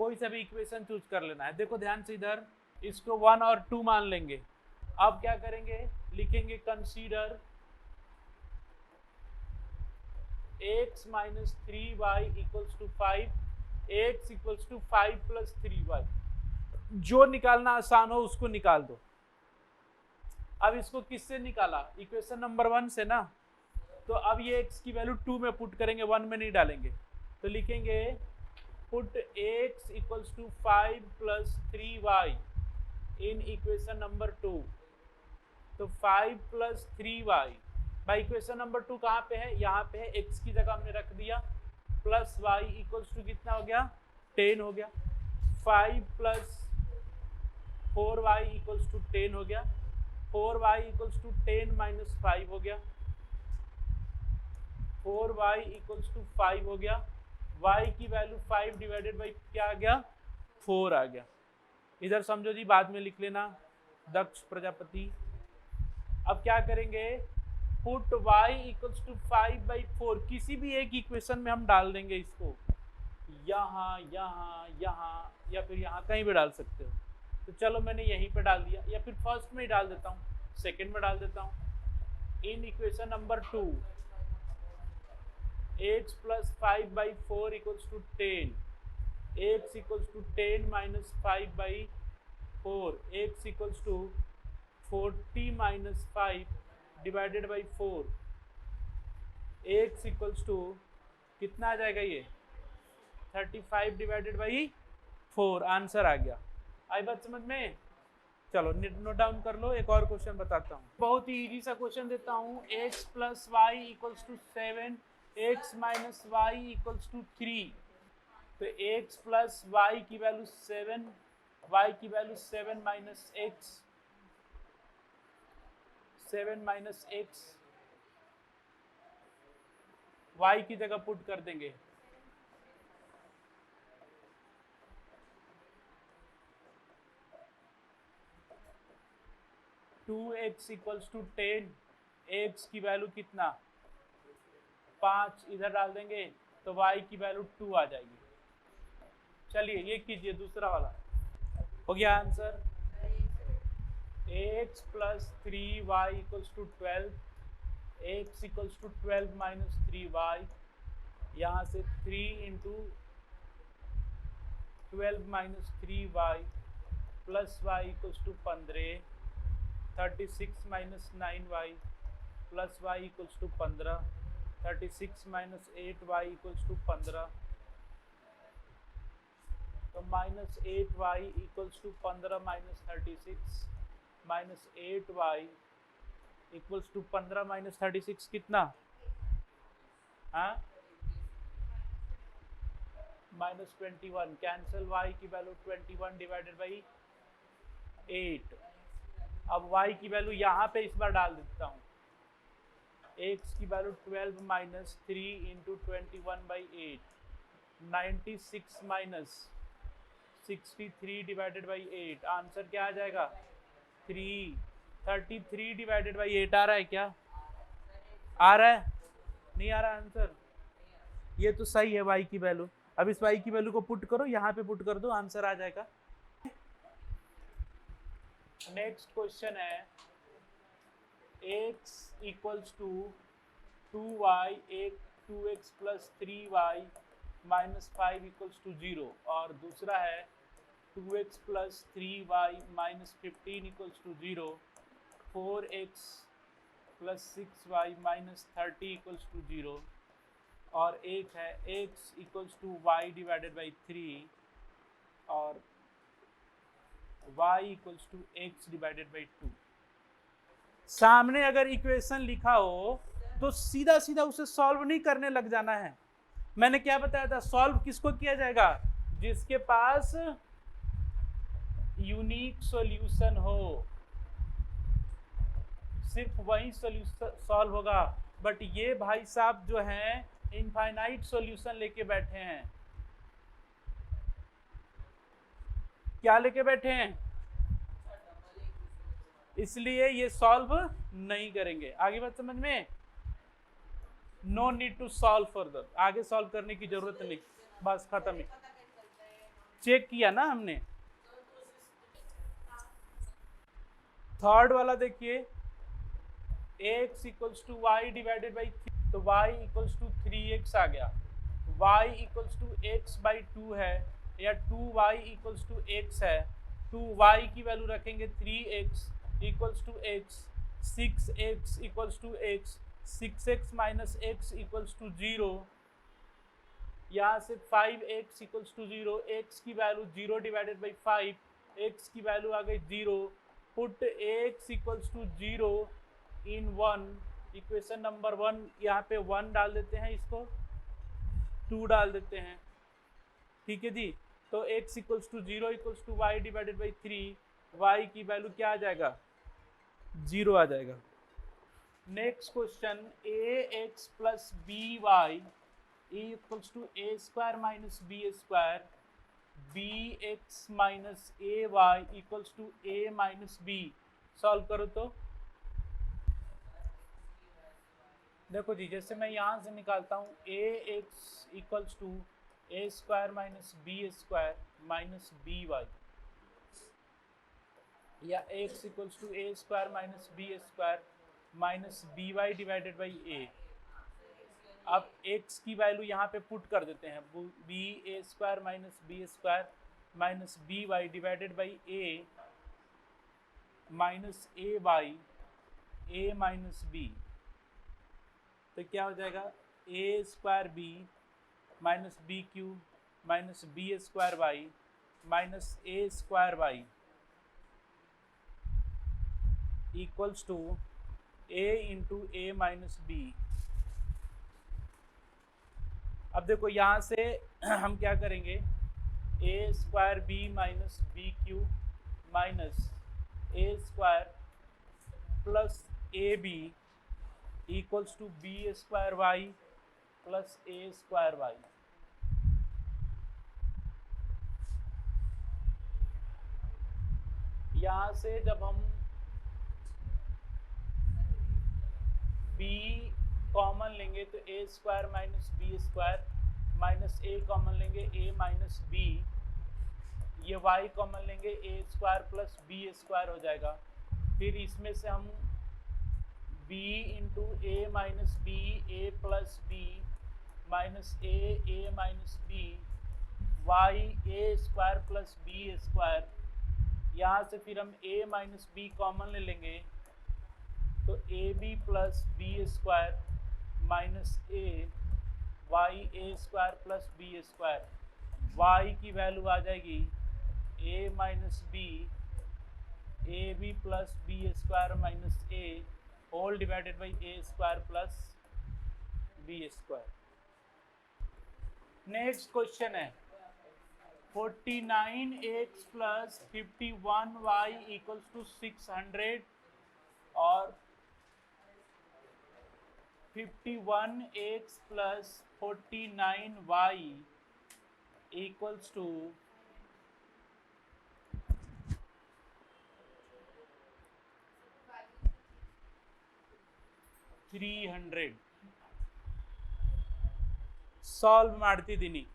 कोई सा भी इक्वेशन चूज कर लेना है। देखो ध्यान से इधर, इसको 1 और 2 मान लेंगे। अब क्या करेंगे, लिखेंगे consider x minus 3y equals to 5, x equals to 5 plus 3y। जो निकालना आसान हो उसको निकाल दो। अब इसको किससे निकाला, इक्वेशन नंबर 1 से ना, तो अब ये x की वैल्यू 2 में पुट करेंगे, 1 में नहीं डालेंगे। तो लिखेंगे put x equals to 5 plus 3y in equation number 2। तो 5 प्लस 3y भाई इक्वेशन नंबर 2 कहाँ पे है, यहाँ पे है, x की जगह हमने रख दिया, प्लस y इक्वल्स टू कितना हो गया, 10 हो गया। 5 प्लस 4y इक्वल्स टू 10 हो गया। 4y इक्वल्स टू 10 माइनस 5 हो गया। 4y इक्वल्स टू 5 हो गया। y की वैल्यू 5 डिवाइडेड बाई क्या आ गया, 4 आ गया। इधर समझो जी, बाद में लिख लेना, दक्ष प्रजापति। अब क्या करेंगे, पुट y इक्वल्स टू 5/4, किसी भी एक इक्वेशन में हम डाल देंगे इसको, यहाँ यहाँ यहाँ या फिर यहाँ कहीं भी डाल सकते हो। तो चलो मैंने यहीं पे डाल दिया, या फिर फर्स्ट में ही डाल देता हूँ, सेकंड में डाल देता हूँ। In equation number 2 x plus 5/4 equals to 10, x equals to 10 minus 5/4, x equals to 40 minus 5 divided by 4, x equals to कितना आ जाएगा ये, 35 डिवाइडेड बाई 4, आंसर आ गया। आई बात समझ में? चलो नोट डाउन कर लो, एक और क्वेश्चन बताता हूँ, बहुत ही इजी सा क्वेश्चन देता हूँ। x plus y equals to 7, x minus y equals to 3। तो x प्लस वाई की वैल्यू 7, y की value 7 minus x, 7 minus x, y की जगह पुट कर देंगे। Two x equals to 10, x की वैल्यू कितना, 5 इधर डाल देंगे तो y की वैल्यू 2 आ जाएगी। चलिए ये कीजिए, दूसरा वाला हो गया answer. x plus 3y equals to 12, x equals to 12 minus 3y, यहाँ से 3 into 12 minus 3y plus y equals to 15, 36 minus 9y plus y equals to 15, 36 minus 8y equals to 15, तो minus 8y equals to 15 minus 36 minus 8y equals to 15 minus 36 कितना, हाँ minus 21, cancel, y की value 21 divided by 8। अब y की value यहाँ पे इस बार डाल देता हूँ, x की value 12 minus 3 into 21/8, 96 minus 63 divided by 8, answer क्या आ जाएगा, 3। 33 डिवाइडेड बाई 8 आ रहा है क्या, आ रहा है, नहीं आ रहा आंसर, ये तो सही है y की वैल्यू। अब इस y की वैल्यू को पुट करो, यहाँ पे पुट कर दो, आंसर आ जाएगा। नेक्स्ट क्वेश्चन है, x equals to 2y, 2x plus 3y minus 5 equals to 0, और दूसरा है 2x plus 3y minus 15 equals to 0, 4x plus 6y minus 30 equals to 0, और एक है x equals to y divided by 3 और y equals to x divided by 2। सामने अगर equation लिखा हो तो सीधा सीधा उसे सॉल्व नहीं करने लग जाना है। मैंने क्या बताया था, सॉल्व किसको किया जाएगा, जिसके पास यूनिक सॉल्यूशन हो, सिर्फ वही सॉल्यूशन सॉल्व होगा। बट ये भाई साहब जो हैं इनफाइनाइट सॉल्यूशन लेके बैठे हैं, क्या लेके बैठे हैं, इसलिए ये सॉल्व नहीं करेंगे। आगे बात समझ में, no need to solve further, आगे सॉल्व करने की जरूरत नहीं, बस खत्म ही। चेक किया ना हमने। थर्ड वाला देखिए, x equals to y divided by 3, तो y इक्वल्स टू 3x आ गया। y equals to x by 2 है, या 2y इक्वल्स टू x है। 2y की वैल्यू रखेंगे 3x equals to x, 6x equals to x, 6x minus x equals to 0। यहाँ से 5x इक्वल्स टू 0, x की वैल्यू 0 डिवाइडेड बाई 5, x की value आ गई 0। Put x equals to 0 in 1, equation number 1, यहाँ पे 1 डाल देते हैं, इसको 2 डाल देते हैं, ठीक है जी। तो x equals to 0 equals to y divided by 3, y की वैल्यू क्या आ जाएगा, 0 आ जाएगा। Next question, ax plus by equals to a square minus b square, bx minus ay equals to a minus b। Solve करो तो देखो जी, जैसे मैं यहाँ से निकालता हूँ ax equals to a square minus b square minus by, या x equals to a square minus b square minus by divided by a। अब x की वैल्यू यहाँ पे पुट कर देते हैं, b a square minus b square minus by divided by a minus a minus b। तो क्या हो जाएगा, a square b minus b cube minus b square y minus a square y equals to a into a minus b। अब देखो यहाँ से हम क्या करेंगे, a square b minus b cube minus a square plus a b equals to b square y plus a square y। यहाँ से जब हम b कॉमन लेंगे तो a square minus b square minus a common लेंगे a minus b, ये y common लेंगे a square plus b square हो जाएगा। फिर इसमें से हम b into a minus b, a plus b minus a minus b, y a square plus b square. यहाँ से फिर हम a माइनस b कॉमन ले लेंगे तो A B plus B square minus A Y A square plus B square. Y की value आ जाएगी A minus B, A B plus B square minus A whole divided by A square plus B square. Next question है 49x plus 51y equals to 600 और 51x plus 49y equals to 300। Solve ಮಾಡ್ತಿ दीनी।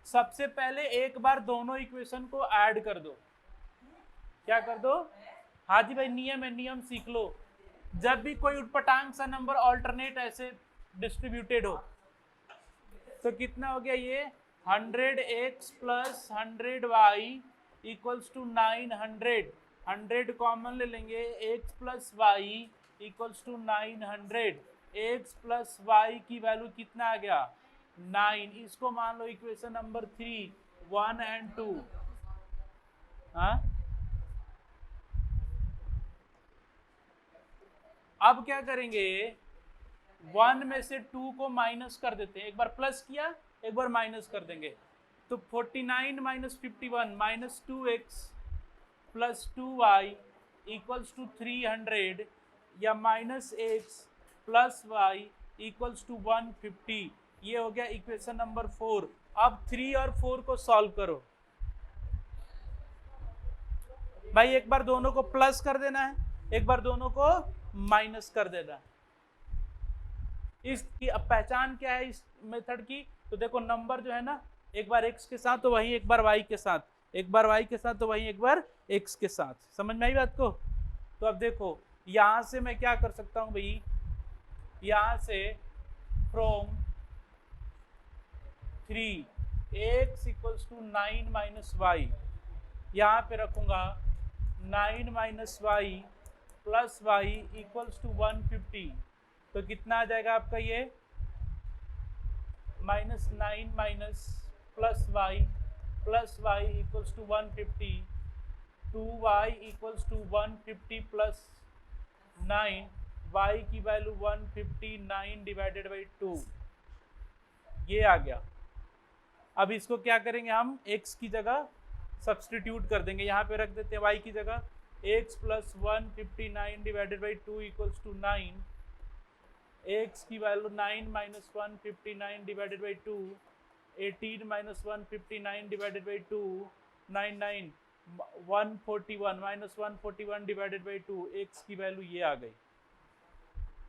सबसे पहले एक बार दोनों equation को add कर दो। क्या कर दो? हाँ जी भाई, नियम है, नियम सीख लो। जब भी कोई उटपटांग सा नंबर ऑल्टरनेट ऐसे डिस्ट्रीब्यूटेड हो तो कितना हो गया ये 100x plus 100y equals to 900। 100 common ले लेंगे, x plus y equals to 900। x plus y की वैल्यू कितना आ गया 9। इसको मान लो इक्वेशन नंबर 3, 1 एंड 2। हाँ, अब क्या करेंगे, 1 में से 2 को माइनस कर देते हैं। एक बार प्लस किया, एक बार माइनस कर देंगे। तो 49 minus 51 minus 2x plus 2y equals to 300, या minus x plus y equals to 150। ये हो गया इक्वेशन नंबर 4। अब 3 और 4 को सॉल्व करो भाई। एक बार दोनों को प्लस कर देना है, एक बार दोनों को माइनस कर देना है। इसकी अब पहचान क्या है इस मेथड की, तो देखो नंबर जो है ना, एक बार x के साथ तो वहीं एक बार y के साथ, एक बार y के साथ तो वहीं एक बार x के साथ। समझ में आई बात को? तो अब देखो यहां से मैं क्या कर सकता हूं भाई, यहां से from 3 x equals to 9 minus y, यहाँ पे रखूंगा 9 minus y plus y equals to 150। तो कितना आ जाएगा आपका ये, minus 9 minus plus y equals to 150, 2y equals to 150 plus 9, y की वैल्यू 159 डिवाइडेड बाई 2, ये आ गया। अब इसको क्या करेंगे हम, x की जगह सब्सटीट्यूट कर देंगे, यहाँ पे रख देते हैं y की जगह x plus 159 divided by 2 equals to 9, x की value 9 minus 159 divided by 2, 18 minus 159 divided by 2, 99, 141 minus 141 divided by 2, x की वैल्यू ये आ गई।